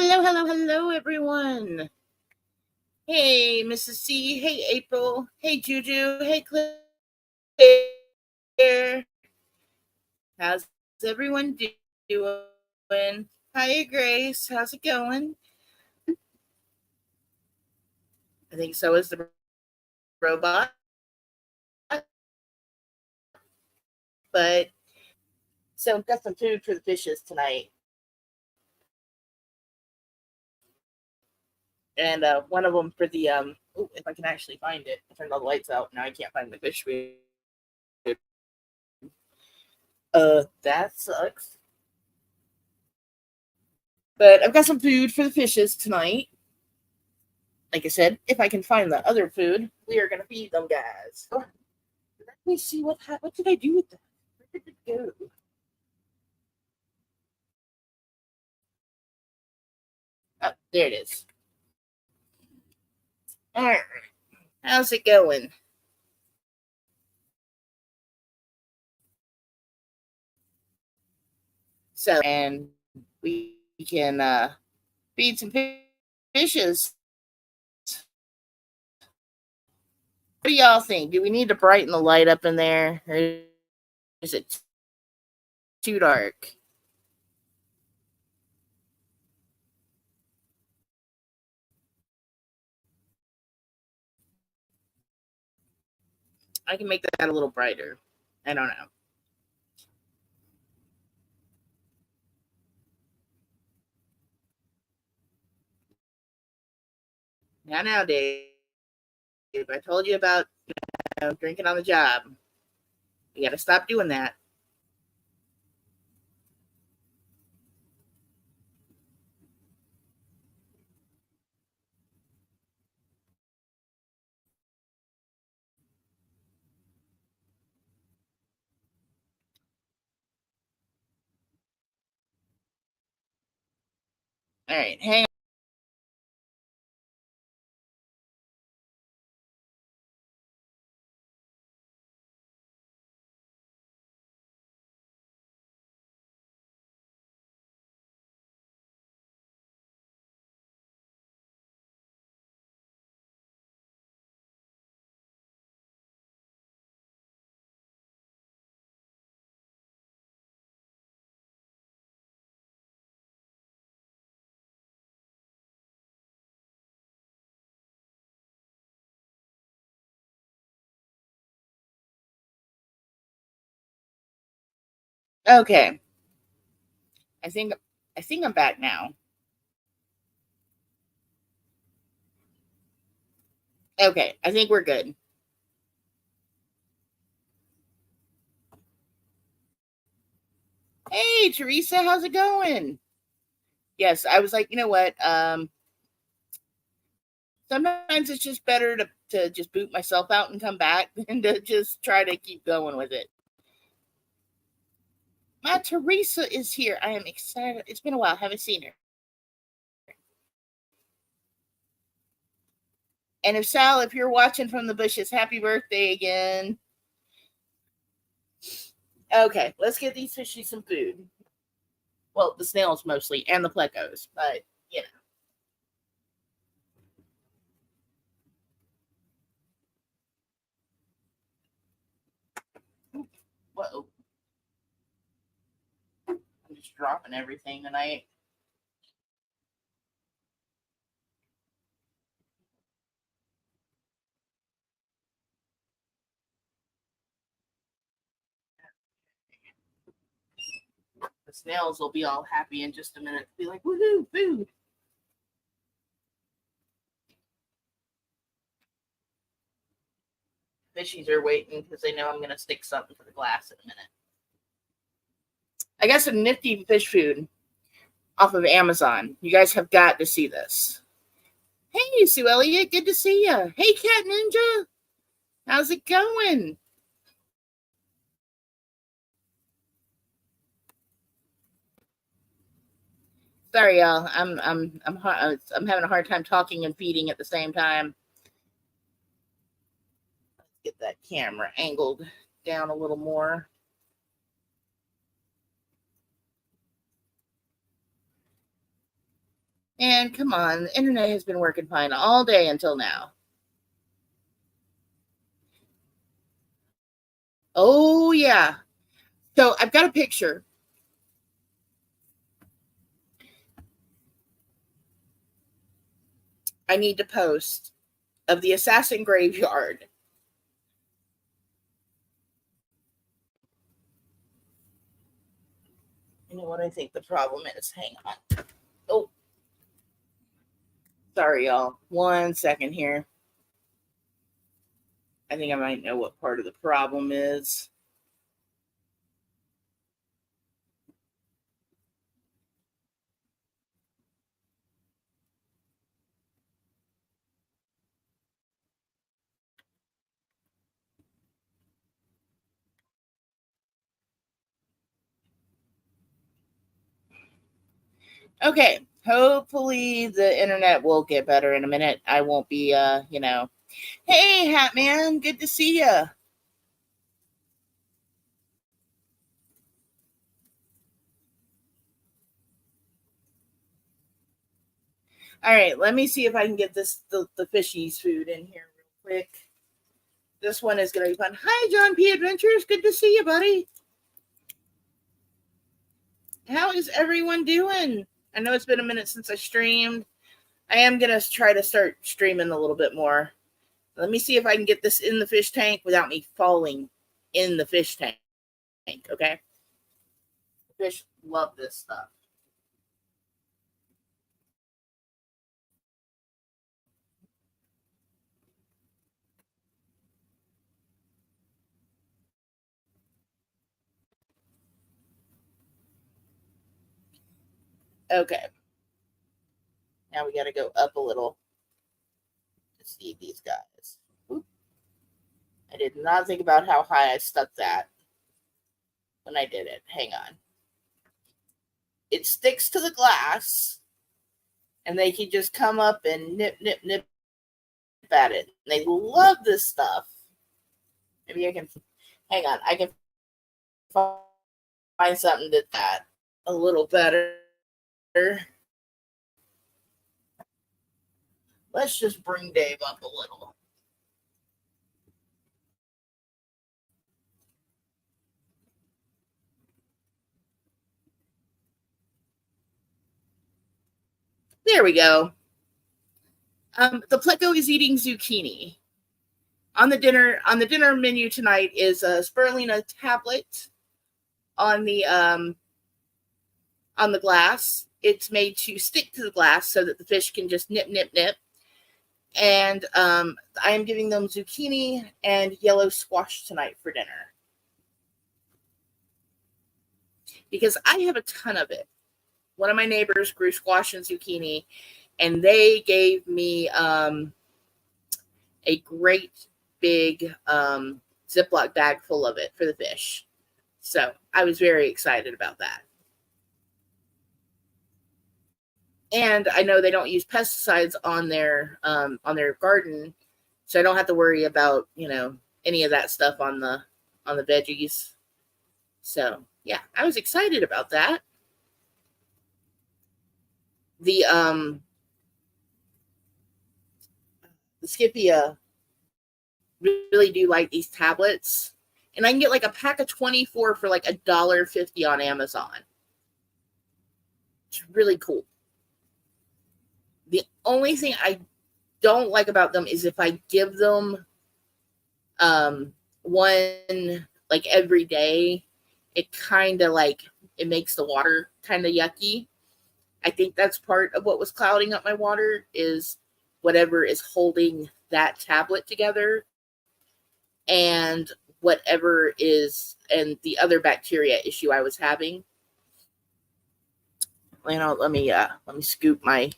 hello, everyone. Hey, Mrs. C. Hey, April. Hey, Juju. Hey, Claire. How's everyone doing? Hi, Grace. How's it going? I think so is the robot. But so got some food for the fishes tonight. And one of them for the if I can actually find it. I turned all the lights out. Now I can't find the fish food. That sucks. But I've got some food for the fishes tonight. Like I said, if I can find the other food, we are gonna feed them, guys. Let me see what did I do with that? Where did it go? Oh, there it is. All right, how's it going? So, and we can feed some fishes. What do y'all think? Do we need to brighten the light up in there, or is it too dark? I can make that a little brighter. I don't know. Now, Dave. I told you about drinking on the job. You got to stop doing that. All right, hang Okay. I think I think I'm back now. Okay, I think we're good. Hey, Teresa, how's it going? Yes, I was like, you know what? Sometimes it's just better to just boot myself out and come back than to just try to keep going with it. My Teresa is here. I am excited. It's been a while. Haven't seen her. And if Sal, if you're watching from the bushes, happy birthday again. Okay, let's get these fishies some food. Well, the snails mostly, and the plecos, but you know. Whoa, I'm just dropping everything tonight. The snails will be all happy in just a minute. Be like, woohoo, food. Fishies are waiting because they know I'm going to stick something to the glass in a minute. I got some nifty fish food off of Amazon. You guys have got to see this. Hey, Sue Elliott, good to see you. Hey, Cat Ninja, how's it going? Sorry, y'all. I'm having a hard time talking and feeding at the same time. Let's get that camera angled down a little more. And come on, the internet has been working fine all day until now. Oh, yeah. So I've got a picture. I need to post of the assassin graveyard. You know what I think the problem is? Hang on. Oh, sorry, y'all. 1 second here. I think I might know what part of the problem is. Okay, hopefully the internet will get better in a minute. I won't be, hey, Hat Man, good to see you. All right, let me see if I can get the fishies food in here real quick. This one is going to be fun. Hi, John P. Adventures. Good to see you, buddy. How is everyone doing? I know it's been a minute since I streamed. I am going to try to start streaming a little bit more. Let me see if I can get this in the fish tank without me falling in the fish tank. Okay? The fish love this stuff. Okay. Now we got to go up a little to see these guys. Oop. I did not think about how high I stuck that when I did it. Hang on. It sticks to the glass, and they can just come up and nip at it. And they love this stuff. Maybe I can, hang on, I can find something that a little better. Let's just bring Dave up a little. There we go. The Pleco is eating zucchini. On the dinner menu tonight is a spirulina tablet on the glass. It's made to stick to the glass so that the fish can just nip. And I am giving them zucchini and yellow squash tonight for dinner. Because I have a ton of it. One of my neighbors grew squash and zucchini, and they gave me a great big Ziploc bag full of it for the fish. So I was very excited about that. And I know they don't use pesticides on their garden, so I don't have to worry about any of that stuff on the veggies. So yeah, I was excited about that. The Scipia really do like these tablets, and I can get like a pack of 24 for like $1.50 on Amazon. It's really cool. The only thing I don't like about them is if I give them one like every day, it kind of like it makes the water kind of yucky. I think that's part of what was clouding up my water is whatever is holding that tablet together and whatever is and the other bacteria issue I was having. Let me scoop my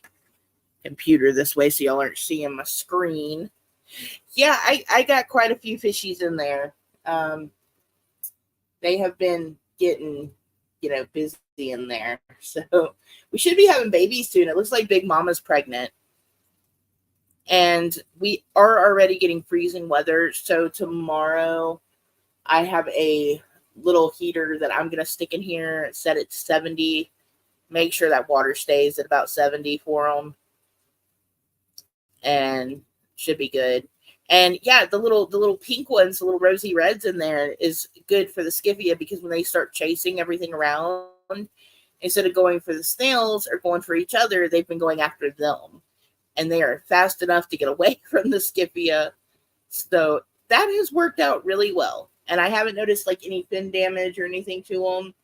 computer this way so y'all aren't seeing my screen. Yeah, I got quite a few fishies in there. They have been getting busy in there, so we should be having babies soon. It looks like Big Mama's pregnant, and we are already getting freezing weather. So tomorrow I have a little heater that I'm gonna stick in here, set it to 70, make sure that water stays at about 70 for them, and should be good. And yeah, the little pink ones, the little rosy reds in there is good for the Skiffia, because when they start chasing everything around, instead of going for the snails or going for each other, they've been going after them. And they are fast enough to get away from the Skiffia. So that has worked out really well. And I haven't noticed like any fin damage or anything to them.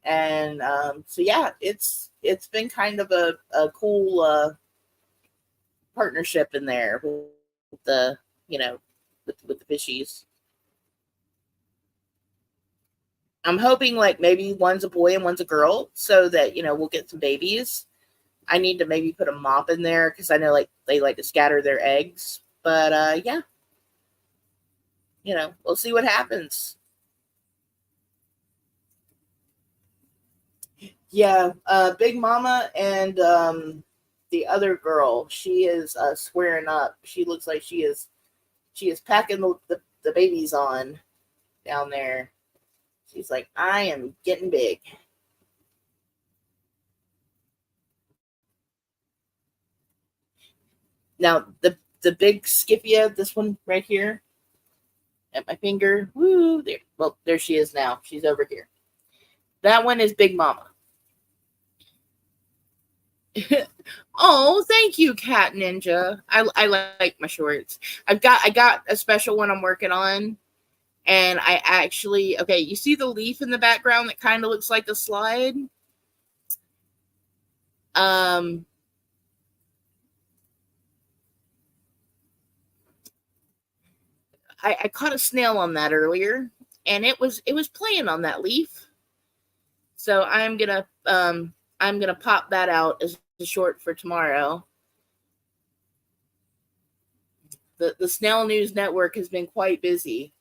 And so yeah, it's been kind of a cool partnership in there with the, you know, with the fishies. I'm hoping like maybe one's a boy and one's a girl, so that, we'll get some babies. I need to maybe put a mop in there, because I know like they like to scatter their eggs. But yeah, we'll see what happens. Yeah, Big Mama and the other girl, she is squaring up. She looks like she is packing the babies on down there. She's like, I am getting big. Now the big Scipia, this one right here at my finger. Woo! There, well, there she is now. She's over here. That one is Big Mama. Oh, thank you, Cat Ninja. I like my shorts. I got a special one I'm working on, and I actually, okay, you see the leaf in the background that kind of looks like a slide. Um, I caught a snail on that earlier, and it was playing on that leaf. So I'm gonna pop that out as a short for tomorrow. The Snail News Network has been quite busy.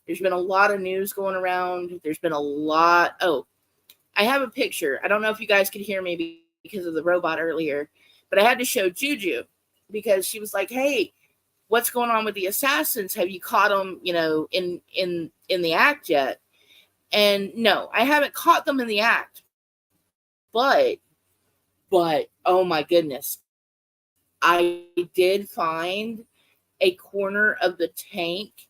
There's been a lot of news going around. There's been a lot. Oh, I have a picture. I don't know if you guys could hear me because of the robot earlier, but I had to show Juju, because she was like, "Hey, what's going on with the assassins? Have you caught them, in the act yet?" And no, I haven't caught them in the act. But oh my goodness, I did find a corner of the tank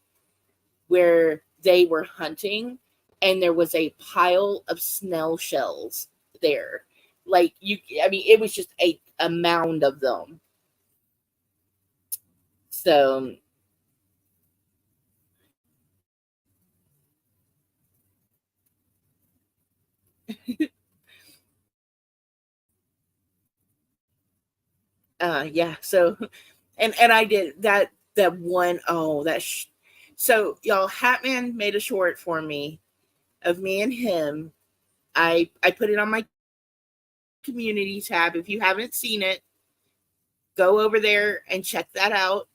where they were hunting, and there was a pile of snail shells there. Like, I mean, it was just a mound of them. So yeah, so and I did that one. Oh, so y'all, Hatman made a short for me of me and him. I put it on my community tab. If you haven't seen it, go over there and check that out.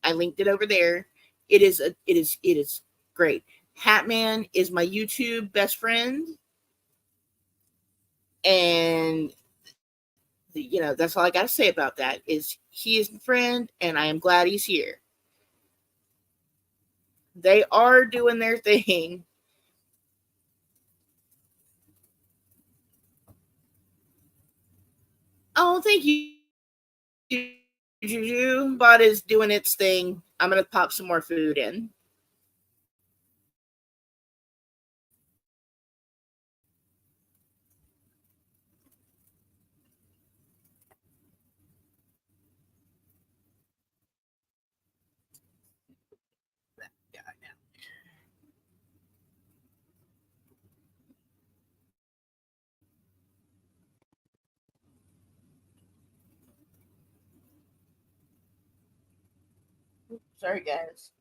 I linked it over there. It is great. Hatman is my YouTube best friend, and that's all I got to say about that. Is he is my friend, and I am glad he's here. They are doing their thing. Oh, thank you, Juju. Bot is doing its thing. I'm gonna pop some more food in. Sorry, guys.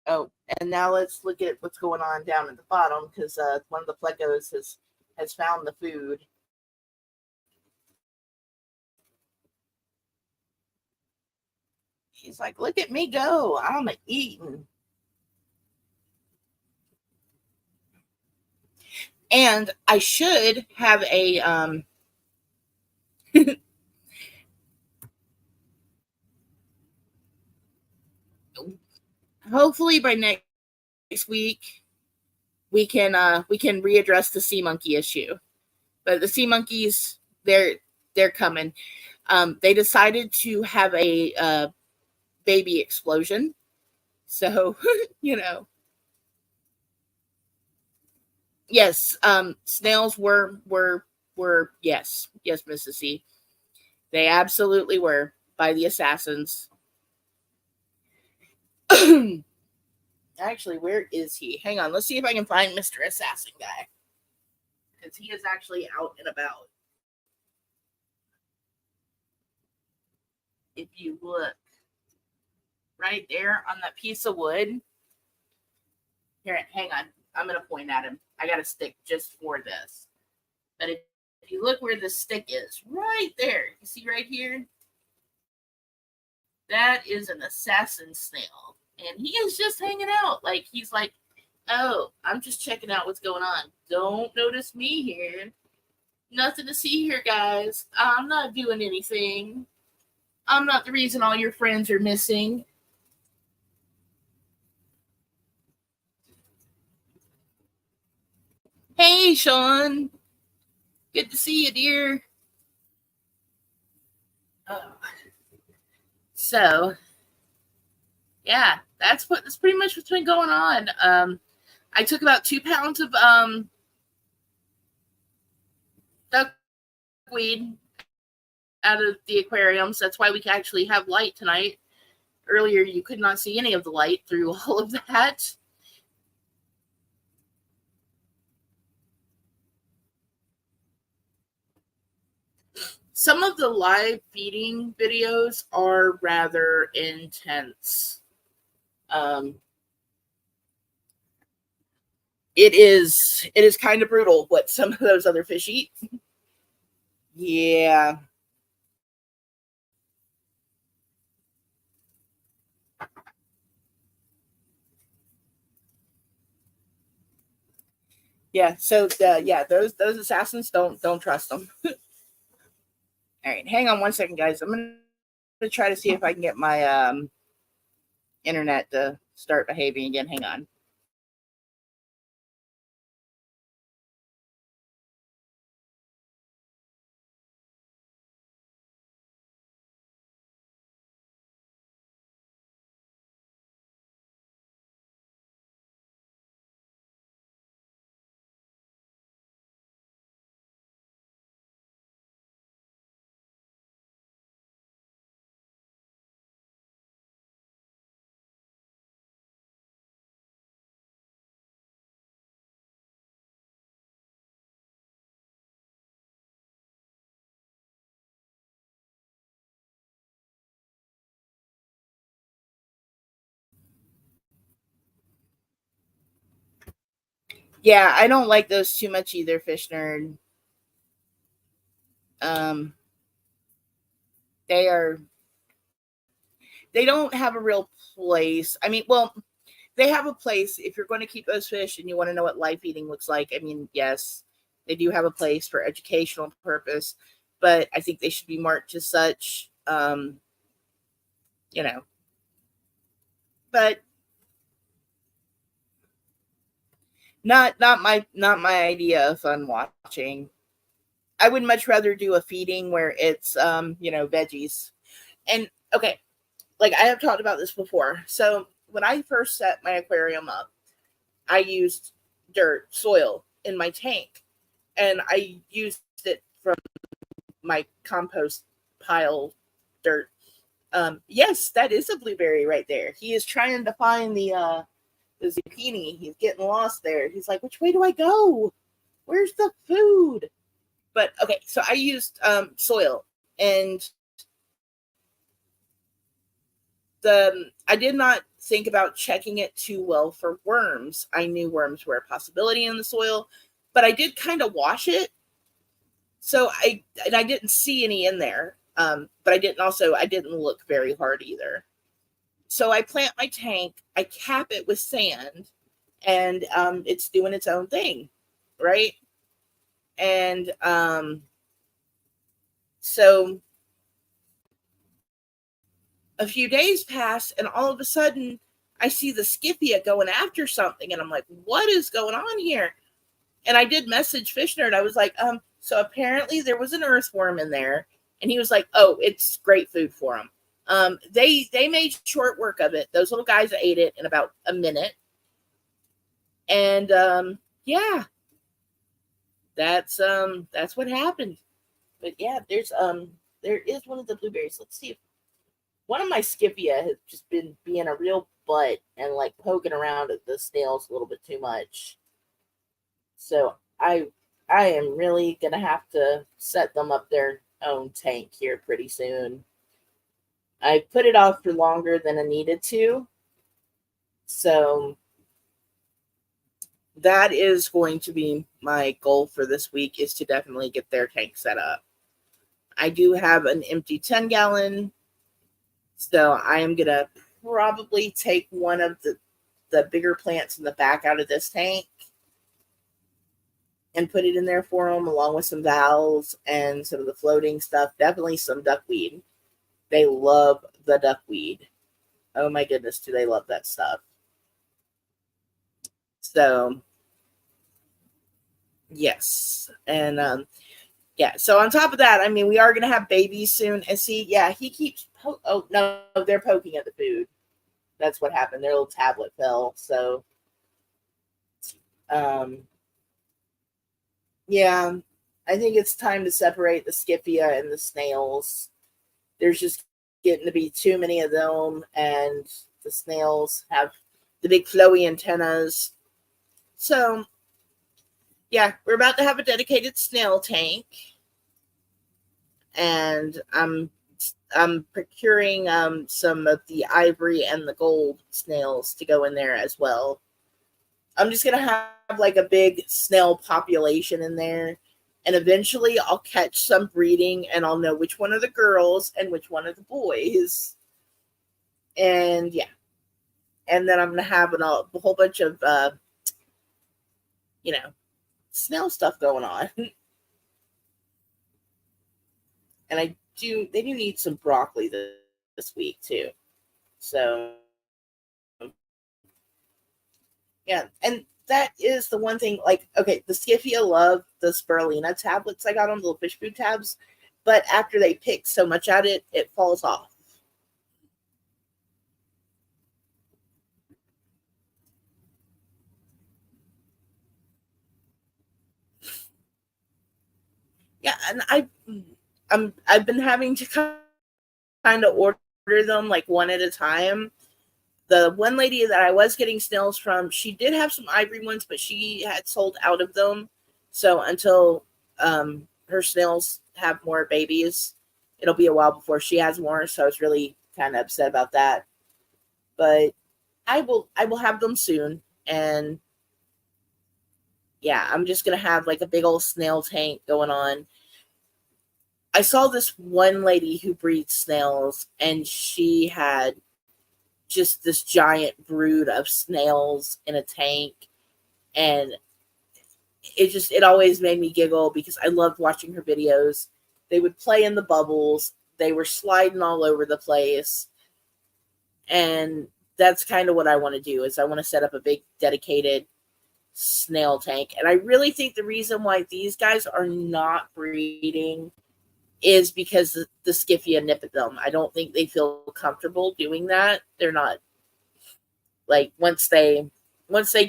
Oh, and now let's look at what's going on down at the bottom, because one of the plecos has found the food. He's like, "Look at me go! I'm eating." And I should have Hopefully by next week we can readdress the sea monkey issue. But the sea monkeys, they're coming. They decided to have a baby explosion. So you know, yes, snails were yes, Mrs. C. They absolutely were by the assassins. Actually, where is he? Hang on, let's see if I can find Mr. Assassin Guy because he is actually out and about. If you look right there on that piece of wood, here, hang on, I'm gonna point at him. I got a stick just for this. But if you look where the stick is, right there, you see right here, that is an assassin snail, and he is just hanging out. Like he's like, oh, I'm just checking out what's going on. Don't notice me here. Nothing to see here, guys. I'm not doing anything. I'm not the reason all your friends are missing. Hey, Sean. Good to see you, dear. Oh. So, yeah, that's pretty much what's been going on. I took about 2 pounds of duckweed out of the aquariums. That's why we can actually have light tonight. Earlier, you could not see any of the light through all of that. Some of the live feeding videos are rather intense. Um, it is kind of brutal what some of those other fish eat. Yeah. Yeah, so yeah, those assassins, don't trust them. All right, hang on one second, guys. I'm gonna try to see if I can get my internet to start behaving again. Hang on. Yeah, I don't like those too much either, Fish Nerd. Um, they are they don't have a real place. I mean, well, they have a place if you're going to keep those fish and you want to know what live feeding looks like. I mean, yes, they do have a place for educational purpose, but I think they should be marked as such. You know, but not my idea of fun watching. I would much rather do a feeding where it's veggies. And okay, like I have talked about this before. So when I first set my aquarium up, I used dirt, soil in my tank, and I used it from my compost pile dirt. Yes, that is a blueberry right there. He is trying to find the zucchini. He's getting lost there. He's like, which way do I go? Where's the food? But okay, so I used soil, and I did not think about checking it too well for worms. I knew worms were a possibility in the soil, but I did kind of wash it. So I didn't see any in there. But I didn't look very hard either. So I plant my tank, I cap it with sand, and it's doing its own thing, right? And So a few days pass, and all of a sudden, I see the Scipia going after something, and I'm like, what is going on here? And I did message Fish Nerd. I was like, so apparently there was an earthworm in there, and he was like, oh, it's great food for them. They made short work of it. Those little guys ate it in about a minute, and yeah, that's what happened. But yeah, there is one of the blueberries. Let's see if one of my Scipia has just been being a real butt and like poking around at the snails a little bit too much. So I am really gonna have to set them up their own tank here pretty soon. I put it off for longer than I needed to. So that is going to be my goal for this week, is to definitely get their tank set up. I do have an empty 10-gallon, so I am gonna probably take one of the bigger plants in the back out of this tank and put it in there for them, along with some valves and some of the floating stuff. Definitely some duckweed. They love the duckweed. Oh my goodness, do they love that stuff. So yes. And yeah, so on top of that, I mean, we are going to have babies soon. And see, yeah, he keeps oh no, they're poking at the food. That's what happened. Their little tablet fell. So um yeah, I think it's time to separate the Scipia and the snails. There's just getting to be too many of them, and the snails have the big flowy antennas. So yeah, we're about to have a dedicated snail tank, and I'm procuring some of the ivory and the gold snails to go in there as well. I'm just gonna have like a big snail population in there, and eventually I'll catch some breeding, and I'll know which one are the girls and which one are the boys. And yeah, and then I'm gonna have a whole bunch of you know, snail stuff going on. And they do need some broccoli this week too. So yeah, and that is the one thing. Like, okay, the Scipia love the spirulina tablets I got on the little fish food tabs, but after they pick so much at it, it falls off. Yeah, and I've been having to kind of order them like one at a time. The one lady that I was getting snails from, she did have some ivory ones, but she had sold out of them. So until her snails have more babies, it'll be a while before she has more. So I was really kind of upset about that. But I will have them soon. And yeah, I'm just gonna have like a big old snail tank going on. I saw this one lady who breeds snails, and she had just this giant brood of snails in a tank, and it always made me giggle because I loved watching her videos. They would play in the bubbles, they were sliding all over the place, and that's kind of what I want to do. Is I want to set up a big dedicated snail tank. And I really think the reason why these guys are not breeding is because the Scipia nip at them. I don't think they feel comfortable doing that. They're not, like, once they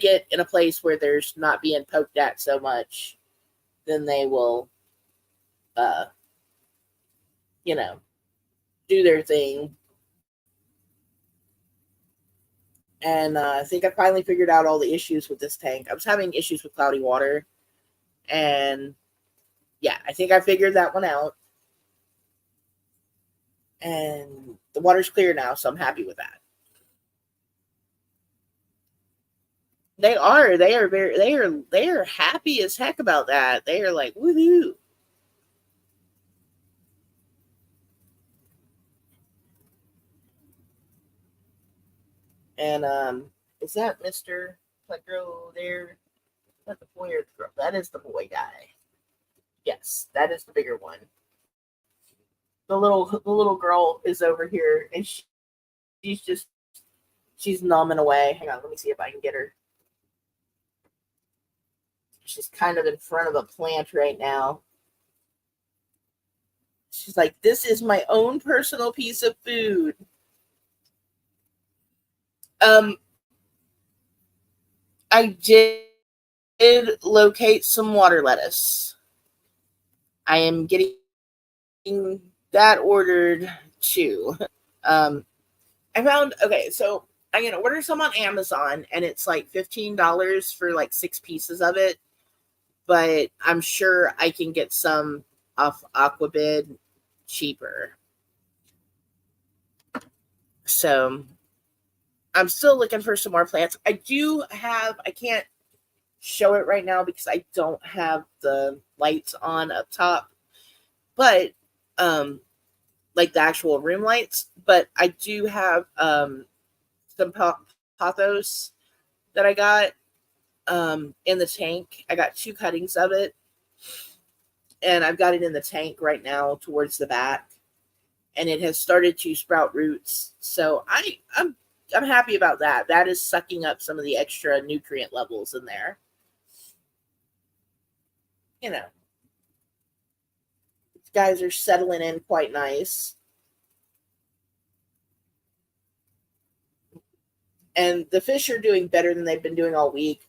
get in a place where there's not being poked at so much, then they will uh you know, do their thing. And I think I finally figured out all the issues with this tank. I was having issues with cloudy water, and yeah, I think I figured that one out. And the water's clear now, so I'm happy with that. They are happy as heck about that. They are like, woohoo. And is that Mr. Plegro there? Is that the boy or the girl? That is the boy guy. Yes, that is the bigger one. the little girl is over here, and she's numbing away. Hang on, let me see if I can get her. She's kind of in front of a plant right now. She's like, this is my own personal piece of food. I did locate some water lettuce. I am getting that ordered too. I found, okay, so I'm going to order some on Amazon, and it's like $15 for like 6 pieces of it. But I'm sure I can get some off Aquabid cheaper. So I'm still looking for some more plants. I can't show it right now because I don't have the lights on up top, but like the actual room lights, but I do have some pothos that I got in the tank. I got 2 cuttings of it, and I've got it in the tank right now towards the back, and it has started to sprout roots. So I'm happy about that. That is sucking up some of the extra nutrient levels in there. You know, these guys are settling in quite nice. And the fish are doing better than they've been doing all week.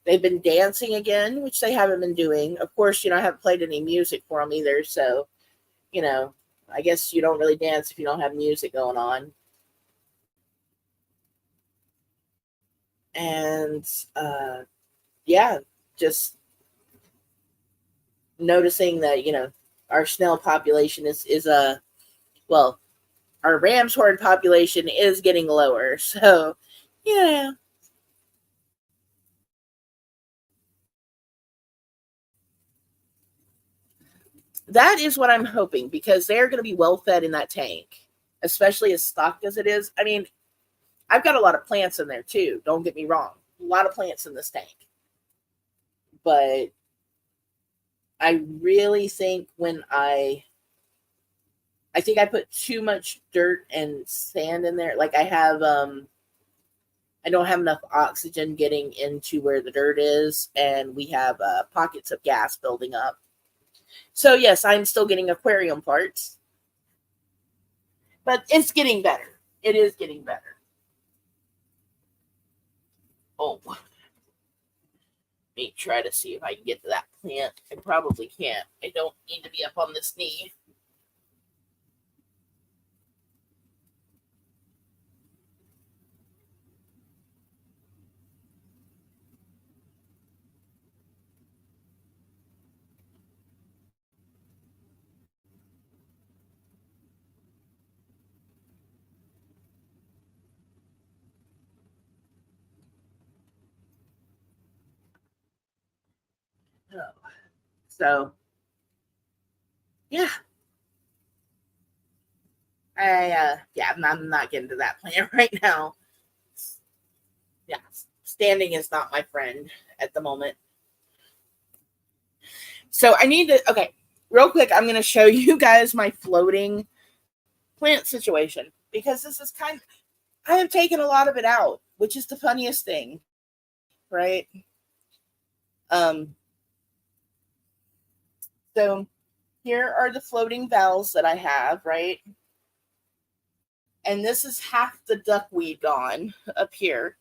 They've been dancing again, which they haven't been doing. Of course, I haven't played any music for them either. So, I guess you don't really dance if you don't have music going on. And, yeah, just noticing that, our snail population is well, our ram's horn population is getting lower. So, yeah. That is what I'm hoping, because they're going to be well fed in that tank, especially as stocked as it is. I mean, I've got a lot of plants in there too. Don't get me wrong. A lot of plants in this tank. But I really think I think I put too much dirt and sand in there. Like I don't have enough oxygen getting into where the dirt is, and we have pockets of gas building up. So yes, I'm still getting aquarium parts, but it's getting better. It is getting better. Oh, let me try to see if I can get to that plant. I probably can't. I don't need to be up on this knee. Oh. So, yeah. I'm not getting to that plant right now. Yeah, standing is not my friend at the moment. So I need to, okay, real quick, I'm going to show you guys my floating plant situation, because this is I have taken a lot of it out, which is the funniest thing, right? So here are the floating valves that I have, right? And this is half the duckweed gone up here.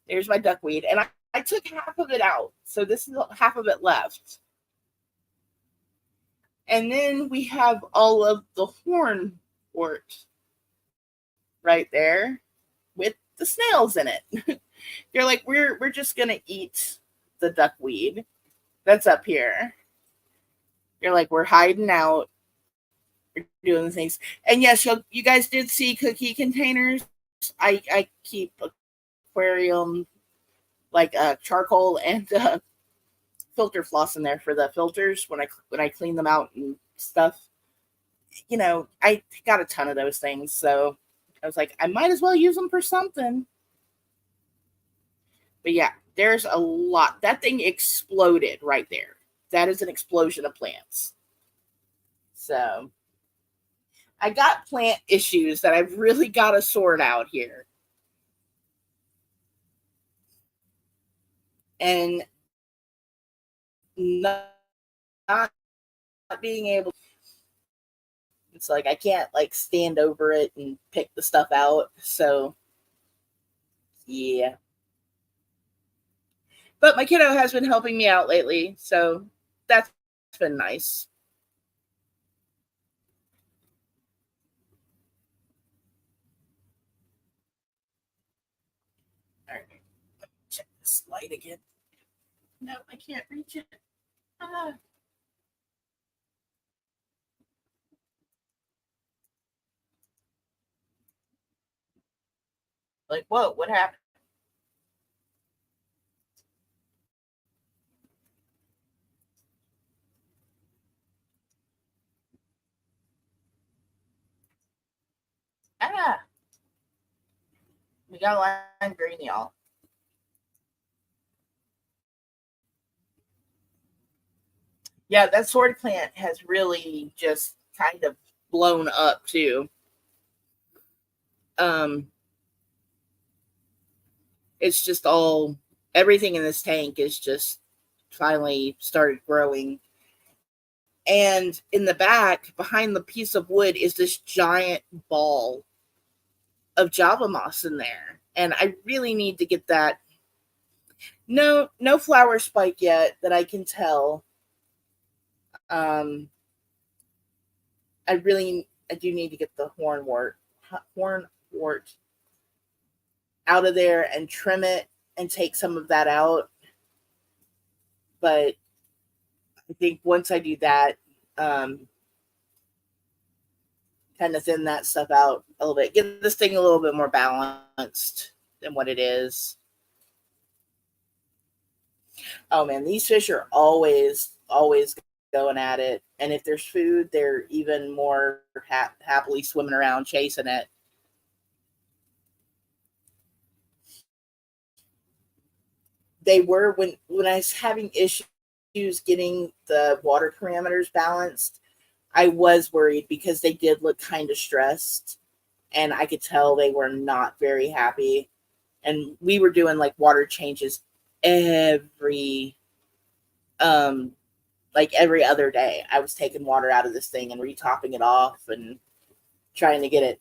There's my duckweed. And I took half of it out. So this is half of it left. And then we have all of the horn wort right there with the snails in it. They're like, we're just gonna eat the duckweed that's up here. You're like, we're hiding out. We're doing things. And yes, you guys did see cookie containers. I keep aquarium like charcoal and filter floss in there for the filters when I clean them out and stuff. I got a ton of those things, so I was like, I might as well use them for something. But yeah, there's a lot. That thing exploded right there. That is an explosion of plants. So I got plant issues that I've really got to sort out here. And not being able, it's like I can't like stand over it and pick the stuff out. So yeah. But my kiddo has been helping me out lately, so that's been nice. All right, check this light again. No, I can't reach it. Ah. Like, whoa, what happened? Ah, we got lime green, y'all. Yeah, that sword plant has really just kind of blown up too. Um, it's just all everything in this tank is just finally started growing. And in the back, behind the piece of wood, is this giant ball of Java moss in there. And I really need to get that. No, no flower spike yet that I can tell. Um, I do need to get the hornwort out of there and trim it and take some of that out. But I think once I do that, um, kind of thin that stuff out a little bit, get this thing a little bit more balanced than what it is. Oh man, these fish are always going at it. And if there's food, they're even more happily swimming around chasing it. They were when I was having issues getting the water parameters balanced. I was worried because they did look kind of stressed, and I could tell they were not very happy. And we were doing like water changes every um like every other day. I was taking water out of this thing and retopping it off and trying to get it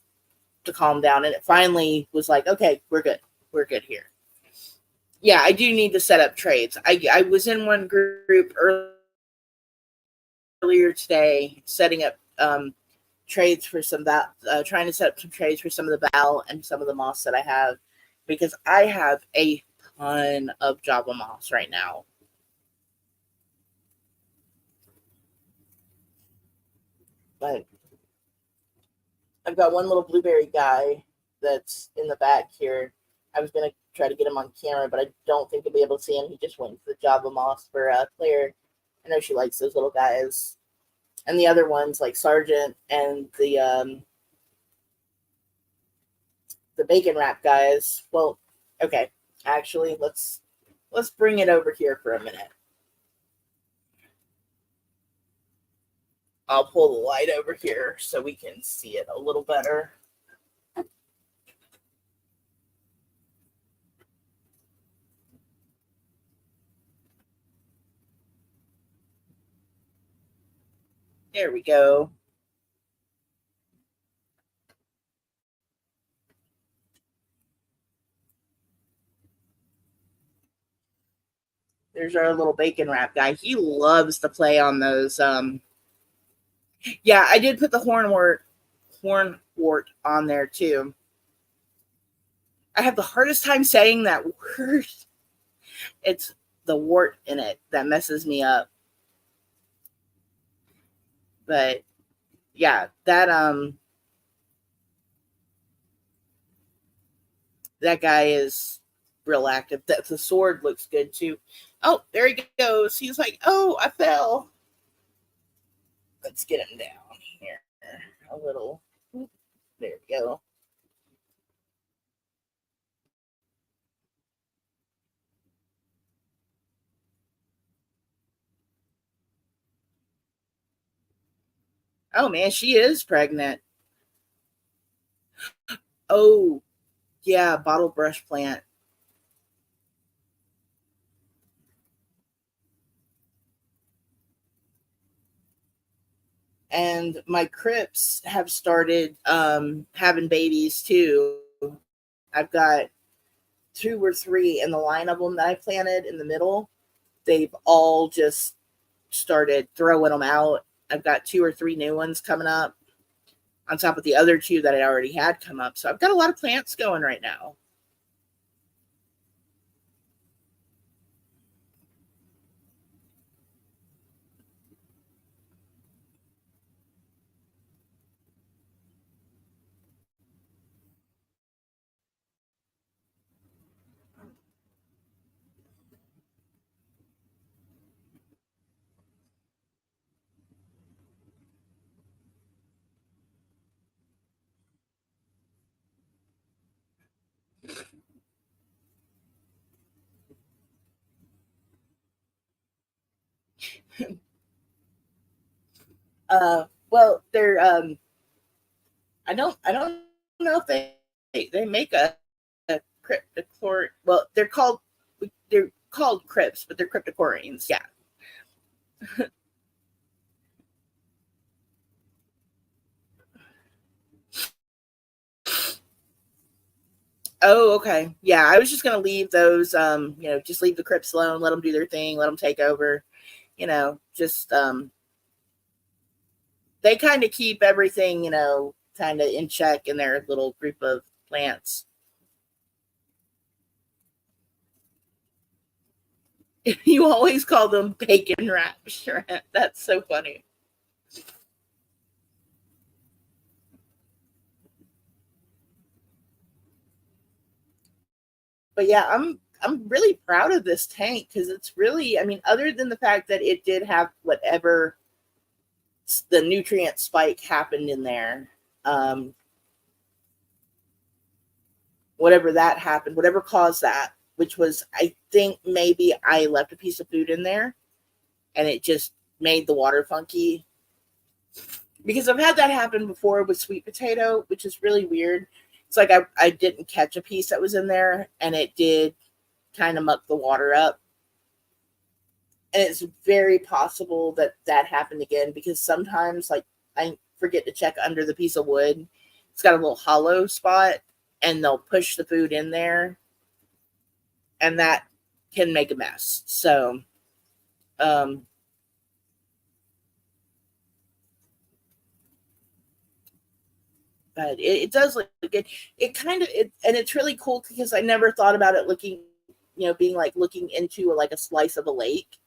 to calm down. And it finally was like, okay, we're good. We're good here. Yeah, I do need to set up trades. I was in one group earlier today setting up trades for some that trying to set up some trades for some of the bal and some of the moss that I have, because I have a ton of Java moss right now. But I've got one little blueberry guy that's in the back here. I was gonna try to get him on camera, but I don't think I'll be able to see him. He just went to the Java Moss for Claire. I know she likes those little guys, and the other ones like Sergeant and the bacon wrap guys. Well, okay, actually, let's bring it over here for a minute. I'll pull the light over here so we can see it a little better. There we go. There's our little bacon wrap guy. He loves to play on those. Yeah, I did put the hornwort on there too. I have the hardest time saying that word. It's the wart in it that messes me up. But yeah, that guy is real active. That the sword looks good too. Oh, there he goes. He's like, oh, I fell. Let's get him down here a little. There we go. Oh man, she is pregnant. Oh, yeah, bottle brush plant. And my crips have started having babies too. I've got two or three in the line of them that I planted in the middle. They've all just started throwing them out. I've got two or three new ones coming up on top of the other two that I already had come up. So I've got a lot of plants going right now. Well, they're I don't know if they make a cryptochlor. Well, they're called crypts, but they're cryptochlorines. Yeah. Oh, okay. Yeah, I was just gonna leave those. Just leave the crypts alone. Let them do their thing. Let them take over. Just they kind of keep everything. Kind of in check in their little group of plants. You always call them bacon wrap shrimp. That's so funny. But yeah, I'm really proud of this tank because it's really, I mean, other than the fact that it did have whatever the nutrient spike happened in there, um, whatever that happened, whatever caused that, which was, I think maybe I left a piece of food in there and it just made the water funky. Because I've had that happen before with sweet potato, which is really weird. It's like I didn't catch a piece that was in there and it did kind of muck the water up. And it's very possible that that happened again because sometimes, like, I forget to check under the piece of wood. It's got a little hollow spot, and they'll push the food in there, and that can make a mess. So, um, but it does look good. It kind of and it's really cool because I never thought about it looking, being like looking into like a slice of a lake,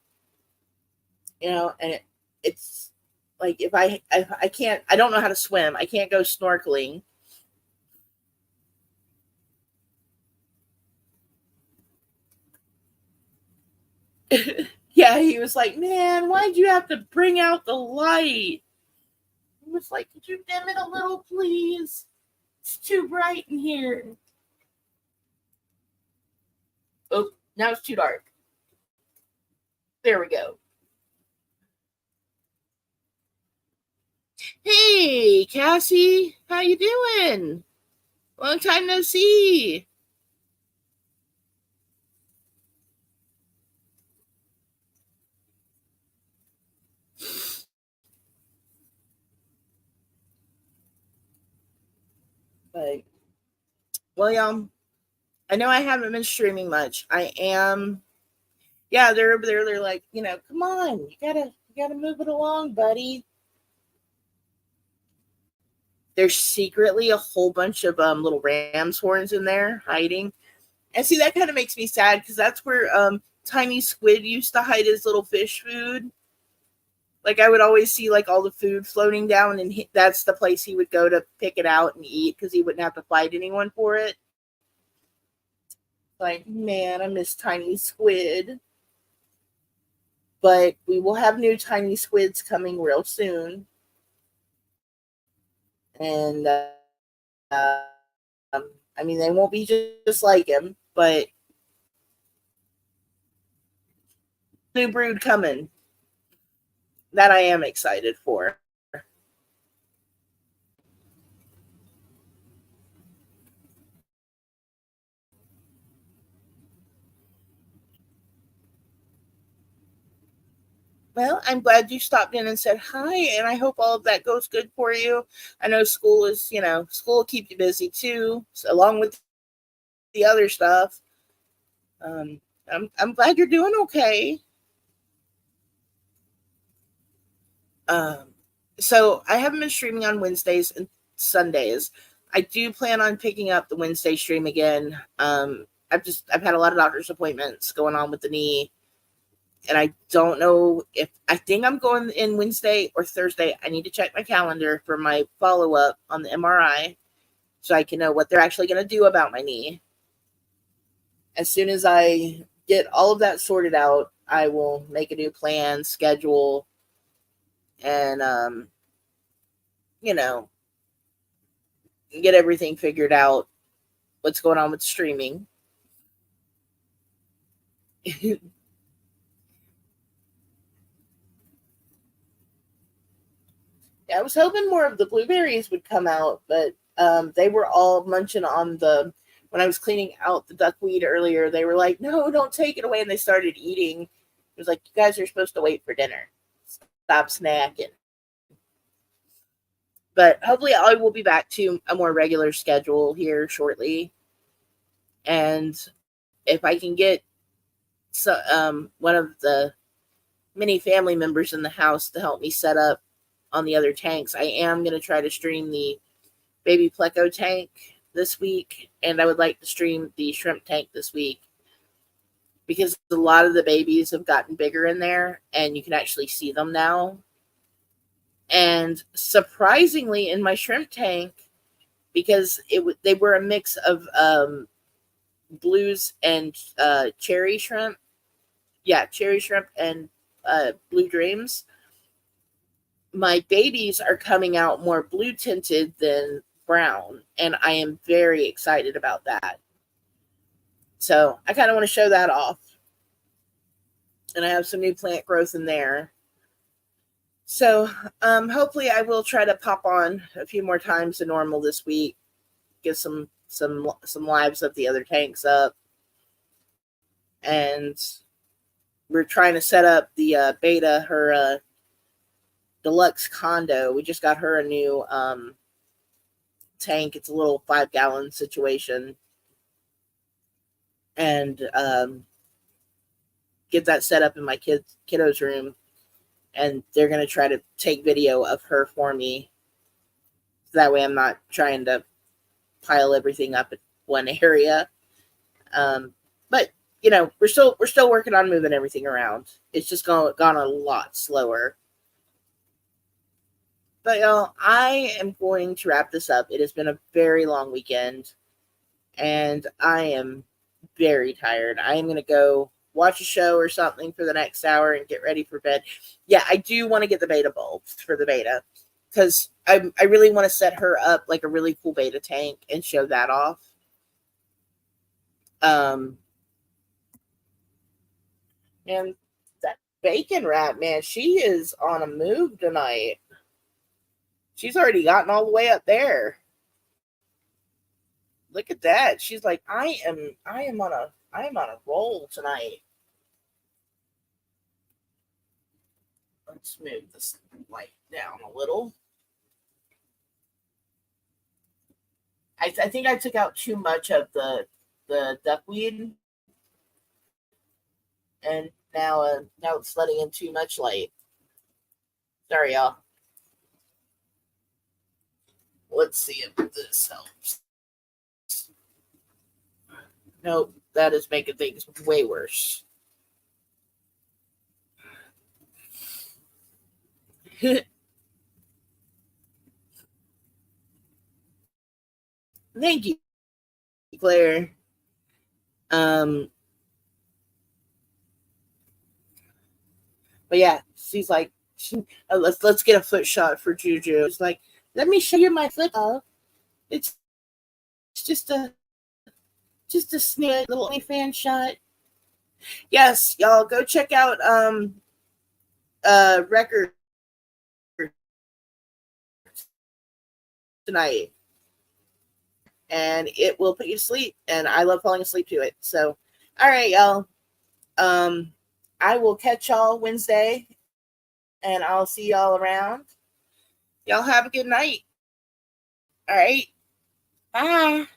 and it's like if I can't, I don't know how to swim, I can't go snorkeling. Yeah, he was like, "Man, why'd you have to bring out the light?" He was like, "Could you dim it a little, please? It's too bright in here." Oh, now it's too dark. There we go. Hey, Cassie, how you doing? Long time no see. But William, I know I haven't been streaming much. I am. Yeah, they're over there. They're like, come on, you gotta move it along, buddy. There's secretly a whole bunch of little ram's horns in there hiding. And see, that kind of makes me sad because that's where Tiny Squid used to hide his little fish food. Like I would always see like all the food floating down, and that's the place he would go to pick it out and eat because he wouldn't have to fight anyone for it. Like, man, I miss Tiny Squid. But we will have new Tiny Squids coming real soon, and I mean they won't be just like him, but new brood coming that I am excited for. Well, I'm glad you stopped in and said hi, and I hope all of that goes good for you. I know school is, school will keep you busy too, so along with the other stuff. Um, I'm glad you're doing okay. Um, so I haven't been streaming on Wednesdays and Sundays. I do plan on picking up the Wednesday stream again. I've had a lot of doctor's appointments going on with the knee, and I don't know if I think I'm going in Wednesday or Thursday. I need to check my calendar for my follow up on the MRI so I can know what they're actually going to do about my knee. As soon as I get all of that sorted out, I will make a new plan, schedule, and you know, get everything figured out. What's going on with streaming? Yeah, I was hoping more of the blueberries would come out, but they were all munching on the. When I was cleaning out the duckweed earlier, they were like, "No, don't take it away," and they started eating. It was like, "You guys are supposed to wait for dinner. Stop snacking." But hopefully, I will be back to a more regular schedule here shortly. And if I can get one of the many family members in the house to help me set up on the other tanks, I am going to try to stream the baby pleco tank this week, and I would like to stream the shrimp tank this week because a lot of the babies have gotten bigger in there, and you can actually see them now. And surprisingly, in my shrimp tank, because they were a mix of blues and cherry shrimp. Yeah, cherry shrimp and blue dreams. My babies are coming out more blue tinted than brown, and I am very excited about that. So I kind of want to show that off. And I have some new plant growth in there. So hopefully I will try to pop on a few more times than normal this week. Get some lives of the other tanks up. And we're trying to set up the Beta, her deluxe condo. We just got her a new tank. It's a little 5-gallon situation. And get that set up in my kiddo's room. And they're going to try to take video of her for me. That way I'm not trying to pile everything up in one area. But we're still working on moving everything around. It's just gone a lot slower. But y'all, I am going to wrap this up. It has been a very long weekend, and I am very tired. I am going to go watch a show or something for the next hour and get ready for bed. Yeah, I do want to get the Beta bulbs for the Beta because I really want to set her up like a really cool Beta tank and show that off. And that bacon wrap, man, she is on a move tonight. She's already gotten all the way up there. Look at that. She's like, I am on a roll tonight. Let's move this light down a little. I think I took out too much of the duckweed, and now it's letting in too much light. Sorry, y'all. Let's see if this helps. Nope, that is making things way worse. Thank you, Claire. But yeah, she's like, let's get a foot shot for Juju. It's like, let me show you my foot. It's just a snake little fan shot. Yes, y'all go check out record tonight, and it will put you to sleep. And I love falling asleep to it. So, all right, y'all. I will catch y'all Wednesday And I'll see y'all around. Y'all have a good night. All right. Bye.